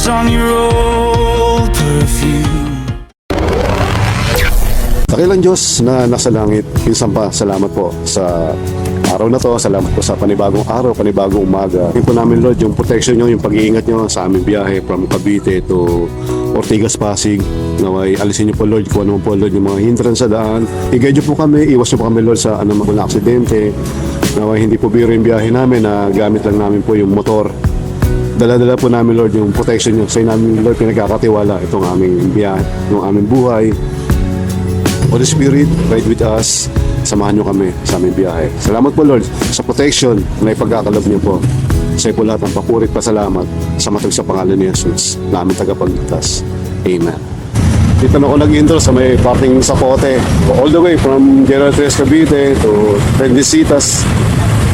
on your old perfume. Dakilang Diyos na nasa langit, minsan pa salamat po sa araw na to. Salamat po sa panibagong araw, panibagong umaga. Tingin po namin Lord yung protection nyo, yung pag-iingat nyo sa aming biyahe from Cavite to Ortigas, Pasig. Naway alisin nyo po Lord kung ano po Lord yung mga hindrance sa daan. I-guide nyo po kami, iwas nyo po kami Lord sa anumang mga aksidente. Naway hindi po biro yung biyahe namin na gamit lang namin po yung motor. Dala-dala po namin Lord yung protection nyo. Sa namin Lord pinagkakatiwala itong aming biyahe, yung aming buhay. Holy Spirit, ride with us. Samahan nyo kami sa aming biyahe. Salamat po Lord sa protection na ipagkakalab niyo po. Sa po lahat ng papurit pasalamat sa matag sa pangalan ni Jesus na aming tagapagligtas. Amen. Dito na ako nag-intro sa may parting Sapote. All the way from General Tres Cavite to Rendesitas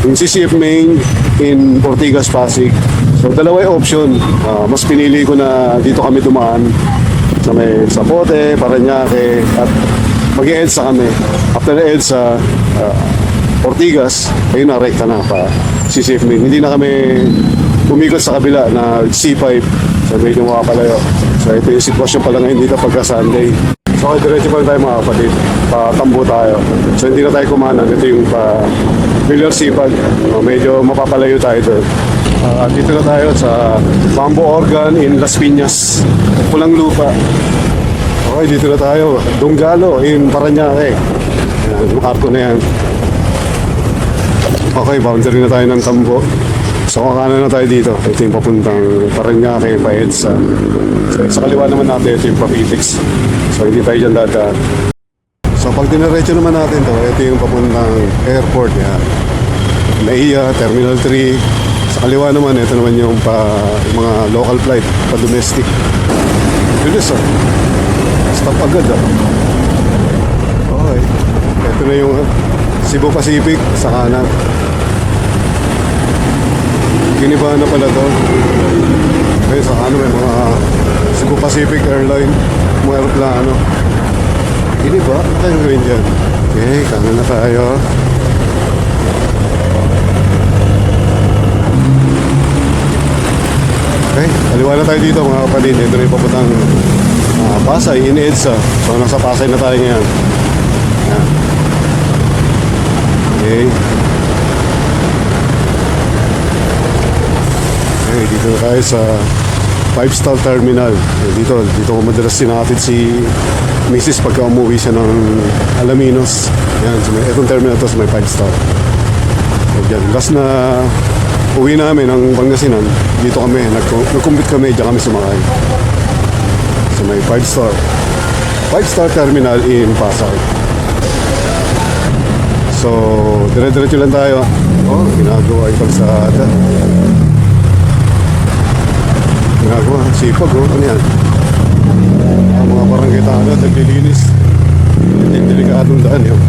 in CCF Main in Ortigas, Pasig. So dalawa yung option. Mas pinili ko na dito kami dumaan sa may Sapote, Parañaque at mag-EDSA kami. After na EDSA, Ortigas, ayun na, rekta na pa CCF Main. Hindi na kami umikot sa kabila na C5 sa medyo makapalayo. So ito yung sitwasyon pala ngayon dito pagka Sunday. So okay, diretso pa rin tayo mga kapatid. Patambo tayo. So hindi na tayo kumanan. Ito yung Villar Sipag. Medyo mapapalayo tayo doon. Dito na tayo sa Bamboo Organ in Las Piñas. Pulang lupa. Okay, dito na tayo. Dunggalo in Parañaque. Yung arko na yan. Okay, boundary na tayo ng Tambo. So kakanan na tayo dito. Ito yung papuntang Parañaque, Paedsa. So sa kaliwa naman natin, ito yung Papitex. So hindi tayo dyan dadaan. So pag dinaretso naman natin to, ito yung papuntang airport. Yan. NAIA, Terminal 3. Sa kaliwa naman, ito naman yung mga local flight, pa-domestic. Bilis stop agad Okay. Ito na yung Cebu Pacific sa kanan. Ginibahan na pala to. Okay, sa kanan may mga Cebu Pacific Airline, mga aeroplano. Giniba? Ano tayong gawin dyan? Okay, kanan na tayo. Okay, kaliwa na tayo dito mga kapatid. Ito na yung papuntang Pasay in EDSA. So nasa Pasay na tayo ngayon. Yan. Okay. Okay, dito na tayo sa 5-star terminal. Dito ko madalas sinatid si Mrs. pagka umuwi siya ng Alaminos. Yan, so itong terminal to sa may 5-star. Yan, last na uwi namin ng Pangasinan, dito kami, nag-compute kami, diyan kami sumakay. So may 5-star terminal in Pasay. So, dire-diretso lang tayo. Oh, ginagawa yung kalsada. Ginagawa, sipag ano yan? Ang mga barangay tanod, naglilinis. Ito yung delikadong daan yun.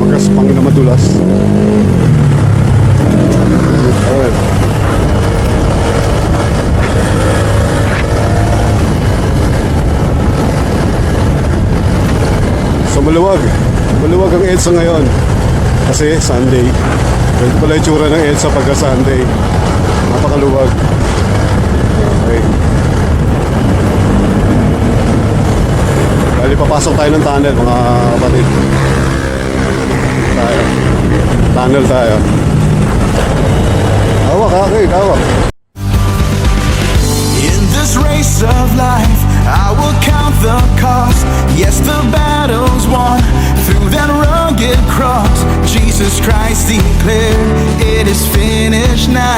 Magaspang na madulas. Alright. So maluwag ang EDSA ngayon kasi Sunday. Pwede pala yung tsura ng EDSA pagka Sunday. Napakaluwag. Okay. Bali papasok tayo ng tunnel mga kapatid. Tunnel tayo. Hawak, hawak. In this race of life, I will count the cost. Yes, the battle's won through that rugged cross. Jesus Christ declared, it is finished now.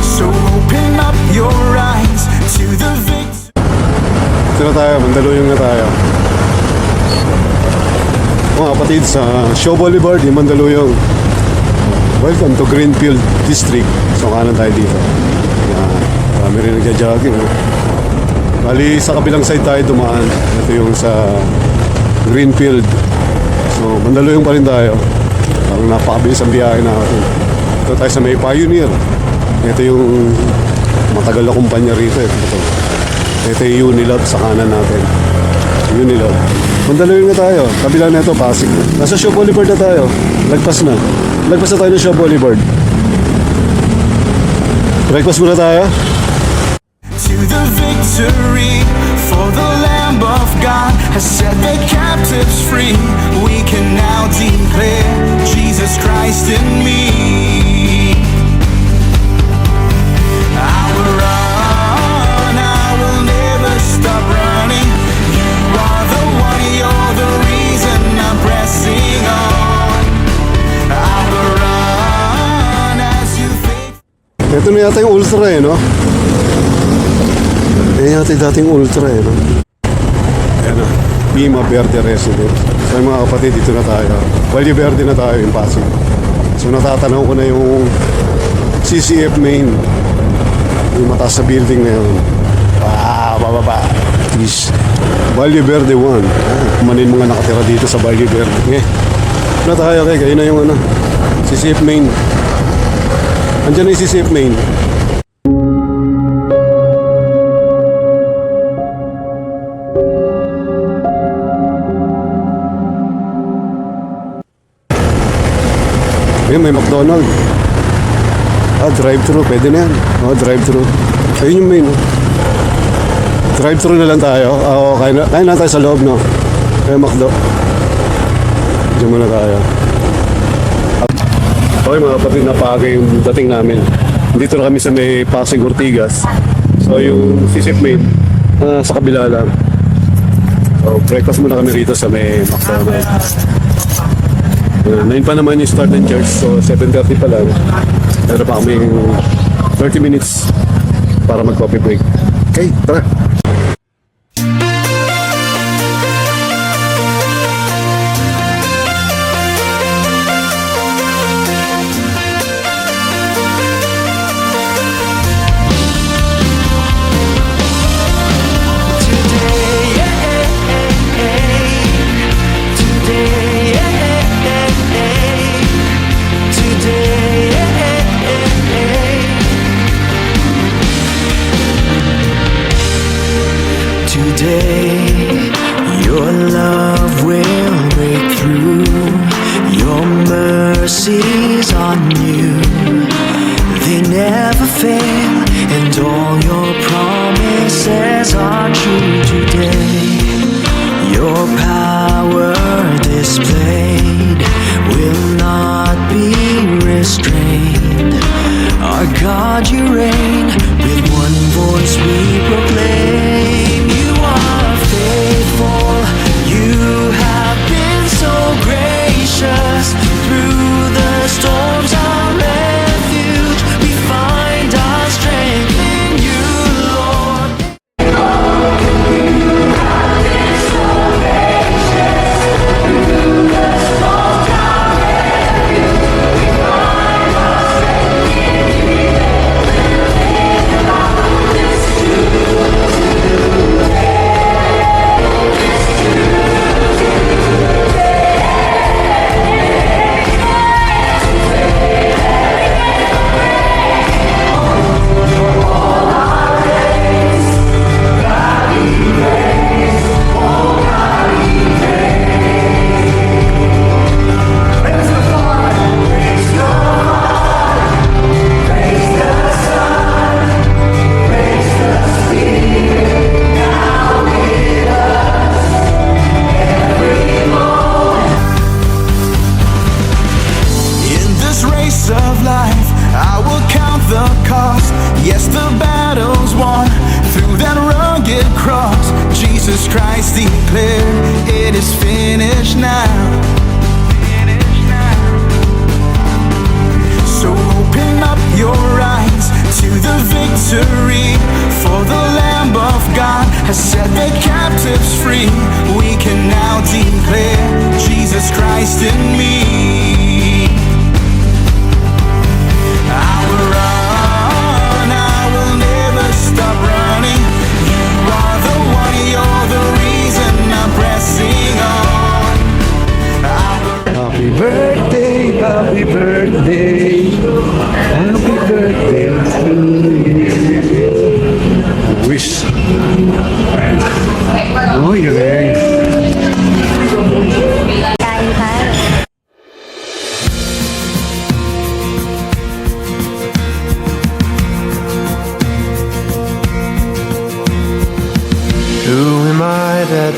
So open up your eyes to the victory. Ito na tayo, Mandaluyong na tayo. Mga kapatid sa Shaw Boulevard, yung Mandaluyong. Welcome to Greenfield District. So kanan tayo dito. Marami rin nagja-jogging. Bali sa kabilang side tayo dumaan. Ito yung sa Greenfield. So Mandaluyong pa rin tayo. Parang napakabilis ang biyahe natin. Ito tayo sa may Pioneer. Ito yung matagal na kumpanya rito. Ito yung Unilab sa kanan natin. Unilab. Mandaluyong na tayo. Kabila na ito, Pasig. Nasa Shaw Boulevard na tayo. Lagpas na tayo ng Shaw Boulevard. Breakfast muna tayo. To the victory, for the Lamb of God has set the captives free. We can now declare Jesus Christ in me. I will run, I will never stop running. You are the one, you're the reason I'm pressing on. I will run as you think. Ito na yata yung Ultra eh, no? Yan yata yung dating Ultra eh, no? Ayan na, Lima Verde Residence. So yung mga kapatid, dito na tayo. Valle Verde na tayo, yung Pasig. So natatanaw ko na yung CCF main. Yung mataas sa building na yun. Bababa. Please. Valle Verde 1. Kumanin mga nakatira dito sa Valle Verde. Na tayo, kayo na yung ano, CCF main. Andiyan na yung CCF main. Ayun, may McDonald's. Drive-thru. Pwede na yan. Drive-thru. Ayun yung main. Drive-thru na lang tayo. Kain na tayo sa loob, no? Kaya McDo. Diyan muna tayo. Okay mga kapatid, napaka yung dating namin. Dito na kami sa may Pasig Ortigas. So yung CCF main, sa kabila lang. So breakfast muna kami rito sa may McDonald's. 9 pa naman yung start ng church, so 7:30 pa lang. Meron pa kami 30 minutes para mag-coffee break. Okay, tara! Today, your love will break through. Your mercies are new. They never fail, and all your promises are true today. Your power displayed will not be restrained. Our God, you reign. With one voice we proclaim, you are faithful. You have been so gracious. Through the storms, our refuge, we find our strength in you, Lord. You have been so gracious. Through the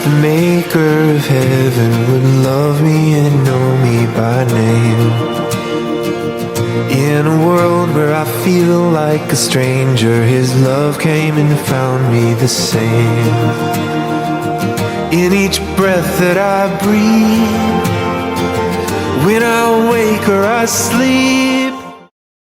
the maker of heaven would love me and know me by name. In a world where I feel like a stranger, His love came and found me the same. In each breath that I breathe, when I wake or I sleep,